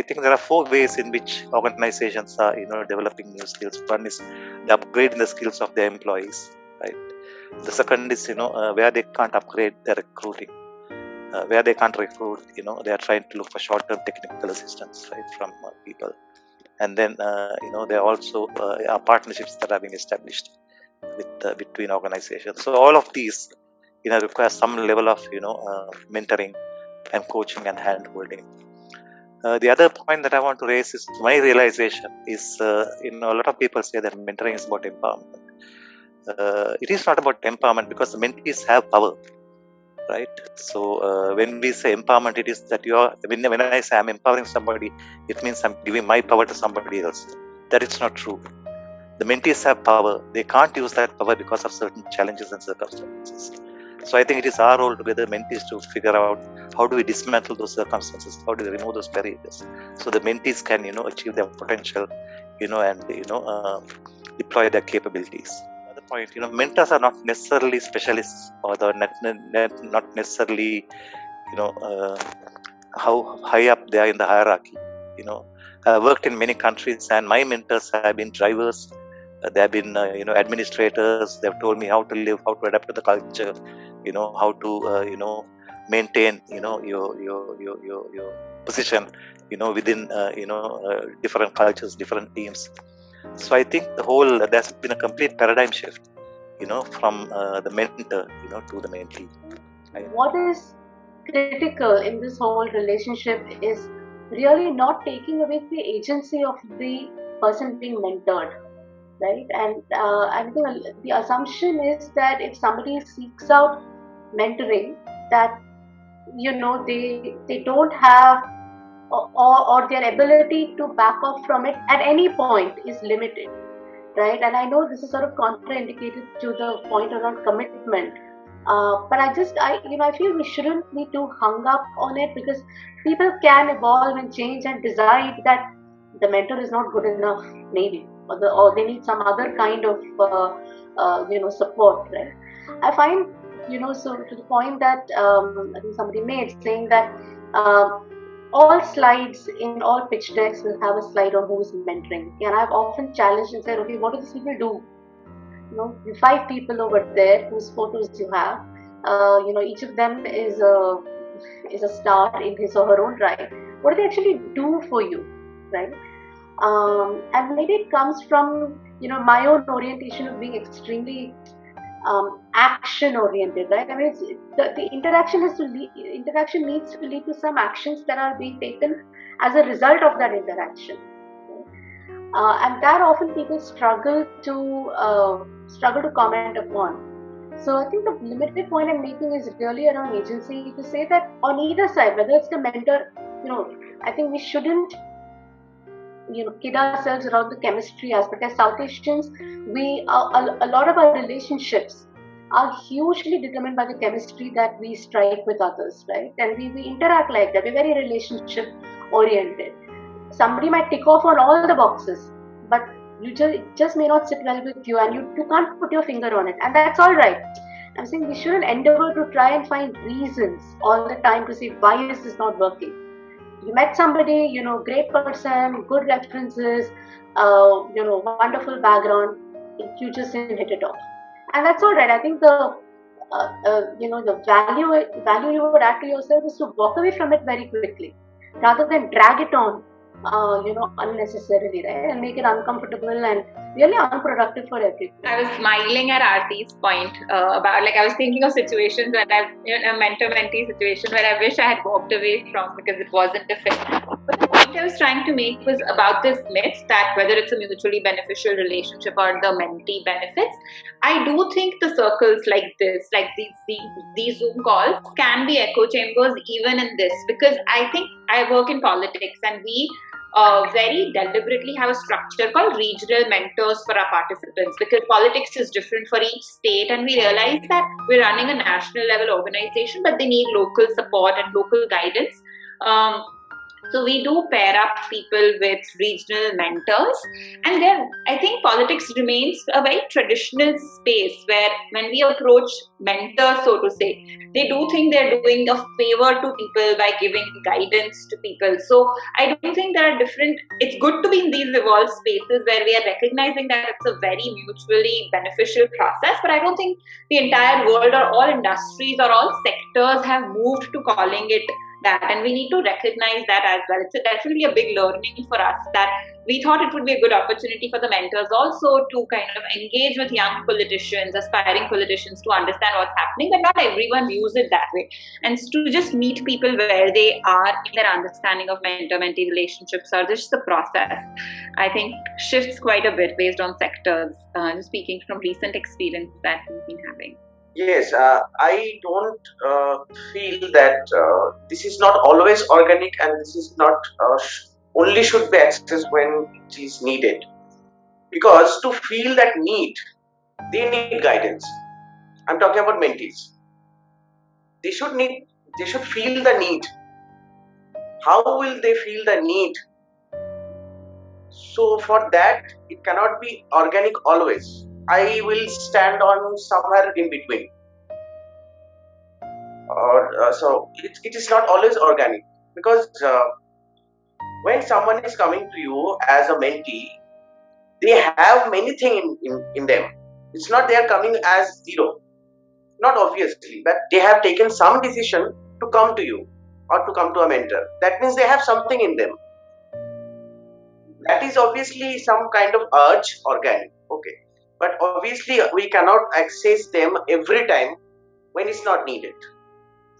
I think there are 4 ways in which organizations are, developing new skills. One is the upgrading the skills of their employees, right? The second is, where they can't upgrade their recruiting, where they can't recruit, they are trying to look for short-term technical assistance, right, from people. And then, there are also are partnerships that are being established with between organizations. So all of these, require some level of, mentoring and coaching and hand-holding. The other point that I want to raise is my realization is, a lot of people say that mentoring is about empowerment. It is not about empowerment because the mentees have power, right? So when we say empowerment, it is that when I say I'm empowering somebody, it means I'm giving my power to somebody else. That is not true. The mentees have power. They can't use that power because of certain challenges and circumstances. So I think it is our role together, mentees, to figure out how do we dismantle those circumstances, how do we remove those barriers, so the mentees can, achieve their potential, and deploy their capabilities. Another point, mentors are not necessarily specialists, or not necessarily, how high up they are in the hierarchy. I've worked in many countries, and my mentors have been drivers. They have been, administrators. They have told me how to live, how to adapt to the culture, how to, maintain, your position, within, different cultures, different teams. So I think there's been a complete paradigm shift, from the mentor, to the mentee. What is critical in this whole relationship is really not taking away the agency of the person being mentored, right? And I think the assumption is that if somebody seeks out mentoring, that they don't have, or their ability to back off from it at any point is limited, right? And I know this is sort of contraindicated to the point around commitment, but I feel we shouldn't be too hung up on it, because people can evolve and change and decide that the mentor is not good enough, maybe, or they need some other kind of support, right? I find, so to the point that I think somebody made, saying that all slides in all pitch decks will have a slide on who is mentoring. And I've often challenged and said, okay, what do these people do? You 5 people over there whose photos you have. Each of them is a star in his or her own right. What do they actually do for you, right? And maybe it comes from my own orientation of being extremely action oriented, right? I mean, the interaction needs to lead to some actions that are being taken as a result of that interaction, and that often people struggle to comment upon. So I think the limited point I'm making is really around agency, to say that on either side, whether it's the mentor, I think we shouldn't kid ourselves around the chemistry aspect. As South Asians, a lot of our relationships are hugely determined by the chemistry that we strike with others, right? And we interact like that. We're very relationship oriented. Somebody might tick off on all the boxes, but it just may not sit well with you, and you can't put your finger on it, and that's all right. I'm saying we shouldn't endeavor to try and find reasons all the time to say why is this not working. You met somebody, great person, good references, wonderful background, you just didn't hit it off, and that's all right. I think the value you would add to yourself is to walk away from it very quickly, rather than drag it on, unnecessarily, right? And make it uncomfortable and really unproductive for everyone. I was smiling at Aarti's point about, I was thinking of situations that I've, a mentor-mentee situation where I wish I had walked away from because it wasn't a fit. But the point I was trying to make was about this myth that whether it's a mutually beneficial relationship or the mentee benefits, I do think the circles like this, like these Zoom calls, can be echo chambers even in this, because I think I work in politics and we very deliberately have a structure called regional mentors for our participants, because politics is different for each state, and we realize that we're running a national level organization, but they need local support and local guidance. So we do pair up people with regional mentors, and then I think politics remains a very traditional space where when we approach mentors, so to say, they do think they're doing a favor to people by giving guidance to people. So I don't think there are different. It's good to be in these evolved spaces where we are recognizing that it's a very mutually beneficial process, but I don't think the entire world or all industries or all sectors have moved to calling it that, and we need to recognize that as well. It's definitely a big learning for us that we thought it would be a good opportunity for the mentors also to kind of engage with young politicians, aspiring politicians, to understand what's happening, but not everyone views it that way. And to just meet people where they are in their understanding of mentor-mentee relationships or just the process, I think shifts quite a bit based on sectors, just speaking from recent experience that we've been having. Yes, I don't feel that this is not always organic, and this is not only should be accessed when it is needed. Because to feel that need, they need guidance. I'm talking about mentees. They should feel the need. How will they feel the need? So for that, it cannot be organic always. I will stand on somewhere in between. So it is not always organic, because when someone is coming to you as a mentee, they have many things in them. It's not they are coming as zero. Not obviously, but they have taken some decision to come to you or to come to a mentor. That means they have something in them. That is obviously some kind of urge, organic. Okay. But obviously we cannot access them every time when it's not needed.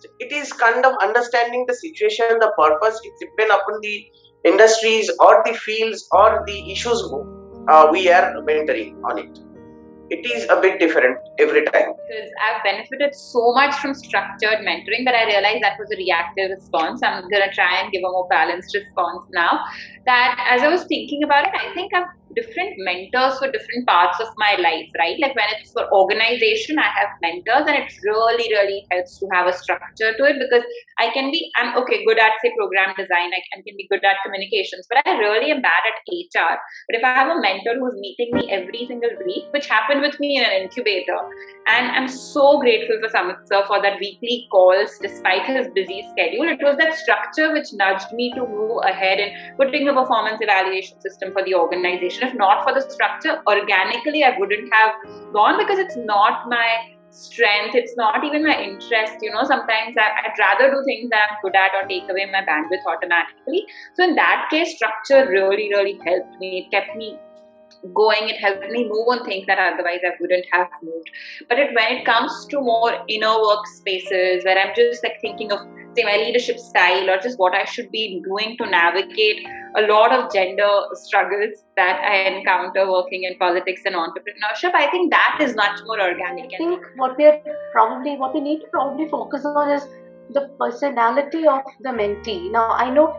So it is kind of understanding the situation, the purpose. It depends upon the industries or the fields or the issues we are mentoring on it. It is a bit different every time. Because I've benefited so much from structured mentoring that I realized that was a reactive response. I'm going to try and give a more balanced response now. That as I was thinking about it, I think I've different mentors for different parts of my life, right? Like when it's for organization, I have mentors, and it really helps to have a structure to it, because I'm good at, say, program design, I can be good at communications, but I really am bad at HR. But if I have a mentor who's meeting me every single week, which happened with me in an incubator, and I'm so grateful for Samit sir for that weekly calls despite his busy schedule. It was that structure which nudged me to move ahead in putting a performance evaluation system for the organization. If not for the structure, organically I wouldn't have gone, because it's not my strength, it's not even my interest. Sometimes I'd rather do things that I'm good at or take away my bandwidth automatically. So in that case, structure really helped me. It kept me going. It helped me move on things that otherwise I wouldn't have moved. But when it comes to more inner work spaces where I'm just like thinking of, say, my leadership style or just what I should be doing to navigate a lot of gender struggles that I encounter working in politics and entrepreneurship, I think that is much more organic. I think what we need to probably focus on is the personality of the mentee. Now, I know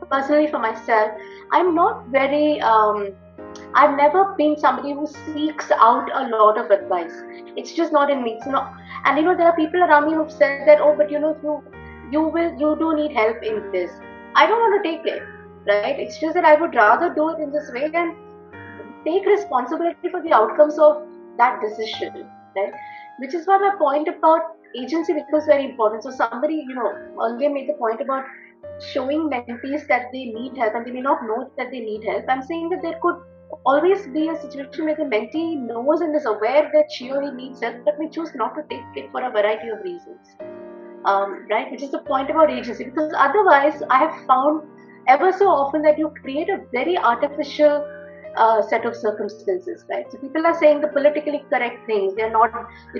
personally for myself, I'm not very I've never been somebody who seeks out a lot of advice. It's just not in me. And there are people around me who've said that, but you do need help in this. I don't want to take it, right? It's just that I would rather do it in this way and take responsibility for the outcomes of that decision, right? Which is why my point about agency becomes very important. So somebody, earlier made the point about showing mentees that they need help and they may not know that they need help. I'm saying that there could always be a situation where the mentee knows and is aware that she or he needs help, but may choose not to take it for a variety of reasons. Right? Which is the point about agency, because otherwise I have found ever so often that you create a very artificial set of circumstances, right? So people are saying the politically correct things, they're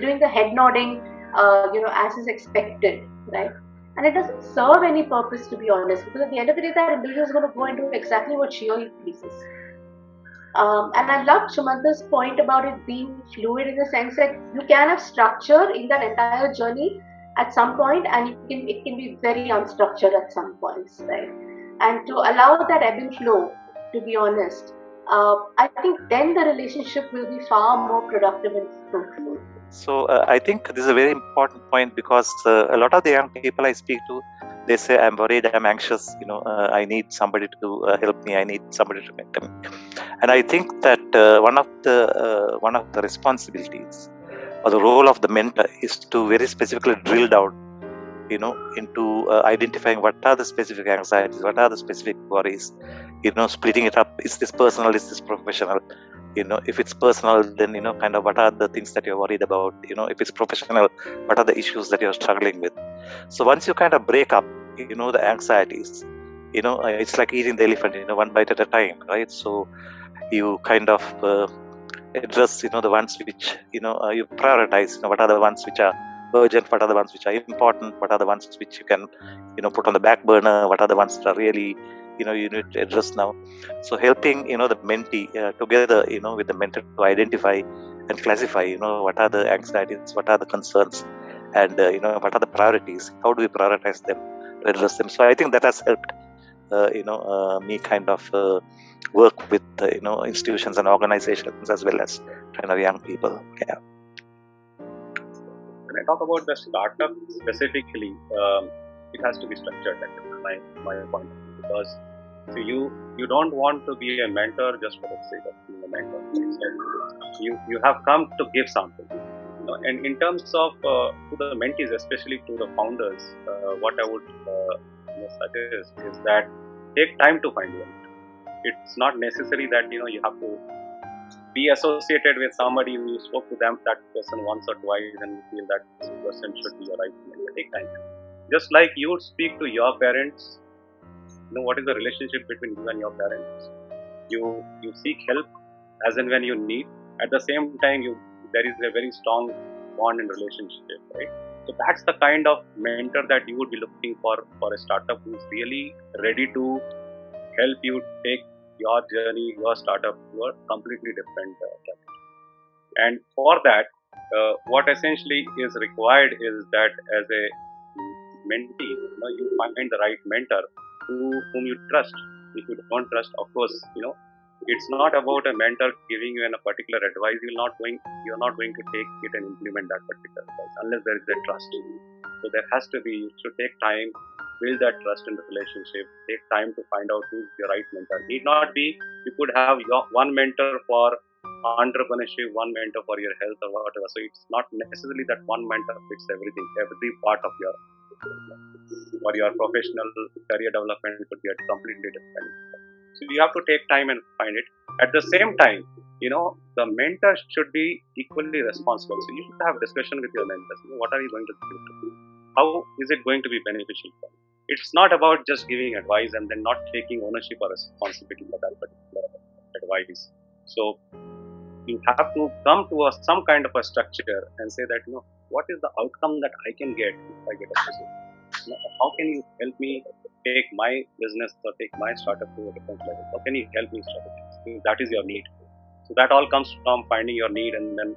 doing the head nodding, as is expected, right? And it doesn't serve any purpose, to be honest, because at the end of the day, that individual is going to go and do exactly what she or he pleases. And I loved Shumanta's point about it being fluid, in the sense that you can have structure in that entire journey at some point, and it can be very unstructured at some points, right? And to allow that ebb and flow, to be honest, I think then the relationship will be far more productive and fruitful. So I think this is a very important point, because a lot of the young people I speak to, they say, I'm worried, I'm anxious, I need somebody to help me, I need somebody to mentor me. And I think that one of the responsibilities or the role of the mentor is to very specifically drill down, into identifying what are the specific anxieties, what are the specific worries, splitting it up. Is this personal? Is this professional? If it's personal, then, kind of what are the things that you're worried about? If it's professional, what are the issues that you're struggling with? So once you kind of break up, the anxieties, it's like eating the elephant, one bite at a time, right? So you kind of address, the ones which, you prioritize, what are the ones which are urgent, what are the ones which are important, what are the ones which you can, put on the back burner, what are the ones that are really, you need to address now. So helping, the mentee together, with the mentor to identify and classify, what are the anxieties, what are the concerns, and, what are the priorities, how do we prioritize them to address them. So I think that has helped, me kind of work with, institutions and organizations as well as kind of young people. Yeah. When I talk about the startup specifically, it has to be structured. That is my point, because so you don't want to be a mentor just for the sake of being a mentor. You have come to give something. And in terms of to the mentees, especially to the founders, what I would suggest is that take time to find one. It's not necessary that you have to be associated with somebody. You spoke to that person once or twice and you feel that this person should be your right mentor. Take time. Just like you would speak to your parents, what is the relationship between you and your parents? You seek help as and when you need. At the same time, there is a very strong bond in relationship, right? So that's the kind of mentor that you would be looking for a startup who is really ready to help you take your journey, your startup to a completely different track. And for that, what essentially is required is that as a mentee, you find the right mentor whom you trust. If you don't trust, of course, it's not about a mentor giving you a particular advice. You're not going to take it and implement that particular advice unless there is a trust. So there has to be. You should take time, build that trust in the relationship. Take time to find out who's your right mentor. Need not be. You could have one mentor for entrepreneurship, one mentor for your health or whatever. So it's not necessarily that one mentor fits everything, every part of your or your professional career development could be a completely different. So you have to take time and find it. At the same time, the mentor should be equally responsible. So you should have discussion with your mentors. What are you going to do? How is it going to be beneficial for you? It's not about just giving advice and then not taking ownership or responsibility for that particular advice. So you have to come to some kind of a structure and say that, what is the outcome that I can get if I get associated? How can you help me take my business or take my startup to a different level? How can you help me strategize? That is your need. So that all comes from finding your need and then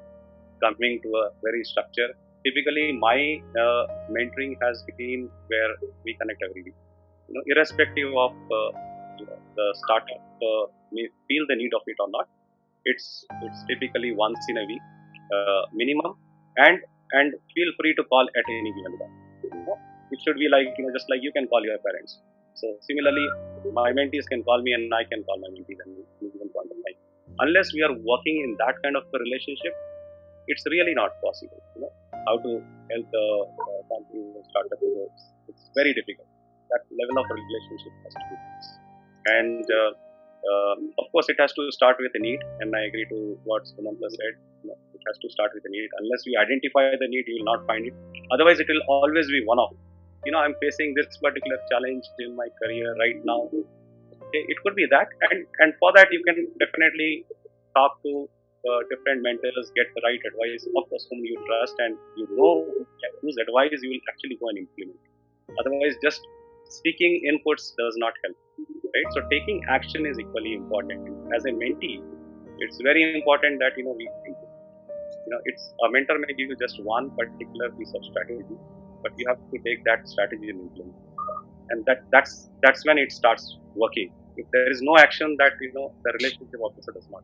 coming to a very structure. Typically, my mentoring has been where we connect every week. Irrespective of the startup may feel the need of it or not, it's typically once in a week minimum, and feel free to call at any given time. It should be like, just like you can call your parents. So similarly, my mentees can call me and I can call my mentees and we can call them. Unless we are working in that kind of a relationship, it's really not possible. How to help the company startup works. It's very difficult. That level of relationship has to be fixed. And of course, it has to start with a need. And I agree to what Sumanta said. It has to start with a need. Unless we identify the need, you will not find it. Otherwise, it will always be one-off. I'm facing this particular challenge in my career right now. Okay, it could be that, and for that you can definitely talk to different mentors, get the right advice, of course, whom you trust and whose advice you will actually go and implement. Otherwise, just seeking inputs does not help, right? So taking action is equally important. As a mentee, it's very important that we think. It's a mentor may give you just one particular piece of strategy, but you have to take that strategy and implement. And that's when it starts working. If there is no action, that the relationship officer does not.